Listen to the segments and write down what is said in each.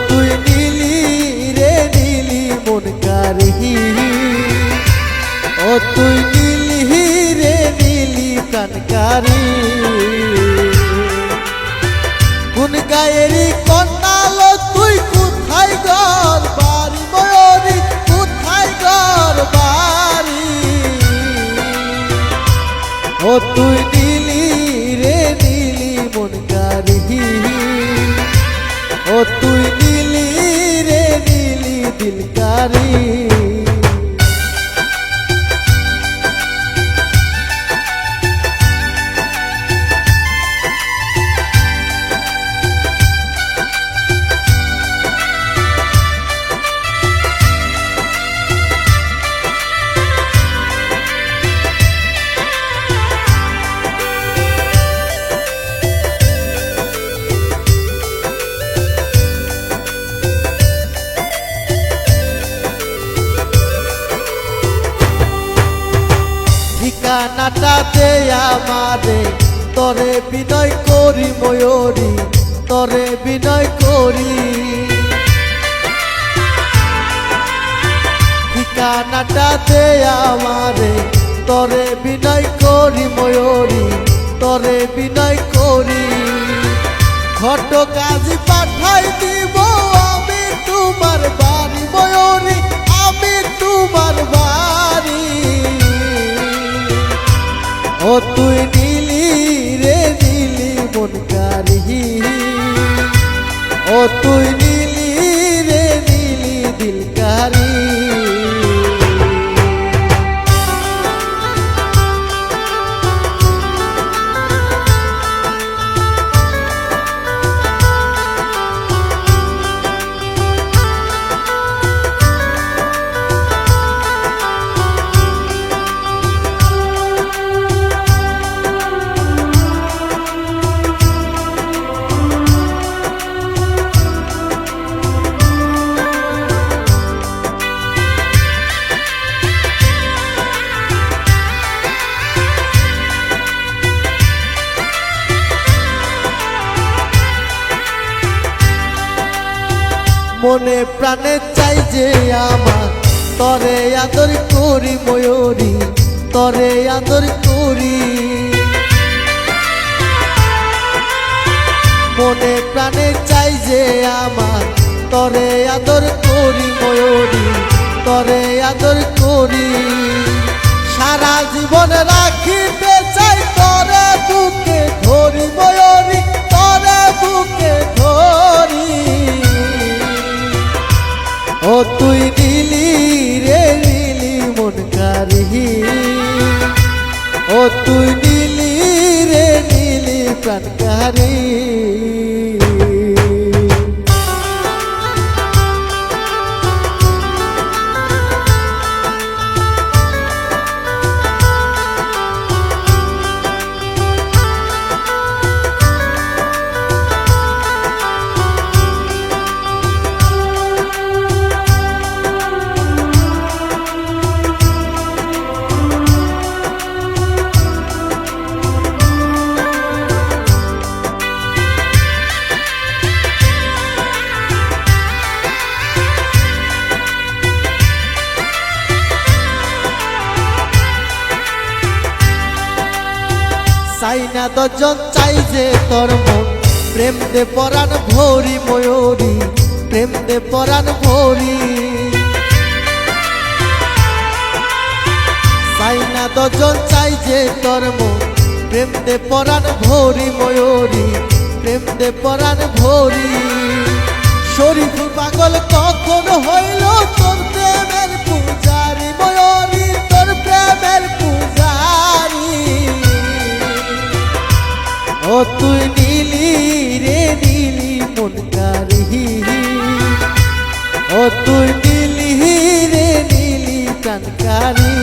তুই নীলি রে নীলি মন কারহি, ও তুই নীলি রে নীলি প্রাণকারী। কোন গায়েরই কন্যালো তুই কোথায় ঘর বাড়ি ময়ূরী, কোথায় ঘর বাড়ি। ও তুই নীলি রে নীলি মন কারহি, ও তুই নীলি রে নীলি দিলকারী। ঠিকানাটা দে আমারে, তরে বিনয় করি ময়ূরী, তরে বিনয় করি। ঠিকানাটা দে আমারে, তরে বিনয় করি ময়ূরী, তরে বিনয় করি। ঘটক আজি পাঠাই দিব আমি তোমার বাড়ি ময়ূরী, আমি তোমার বাড়ি। ও তুই নীলি রে নীলি মন কারহি, ও তুই নীলি রে নীলি দিলকারী। মনে প্রাণে চাই যে আমার, তরে আদর করি ময়ূরী, তরে আদর করি। মনে প্রাণে চাই যে আমার, তরে আদর করি ময়ূরী, তরে আদর করি। সারা জীবন রাখিতে চাই তরে বুকে ধরি ময়ূরী, তরে বুকে ধরি। ও তুই নীলি রে নীলি মন কারহি, ও তুই নীলি রে নীলি প্রাণকারী। চাই না দজন চাই যে তোর মন, প্রেম দে পরাণ ভরি ময়ূরী, প্রেম দে পরাণ ভরি। চাই না দজন চাই যে তোর মন, প্রেম দে পরাণ ভরি ময়ূরী, প্রেম দে পরাণ ভরি। শরীফ পাগল কখন হইল তোর প্রেমের পূজারি ময়ূরী, তোর প্রেমের পূজারি। ও তুই নীলি রে নীলি মন কারহি, ও তুই নীলি রে নীলি প্রাণকারী।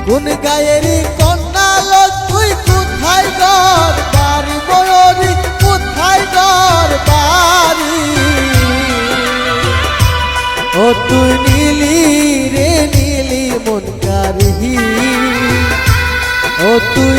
কোন গায়েরই কন্যালো তুই কোথায় ঘর বাড়ি ময়ূরী, কোথায় ঘর বাড়ি। ও তুই নীলি রে নীলি মন কারহি, ও তুই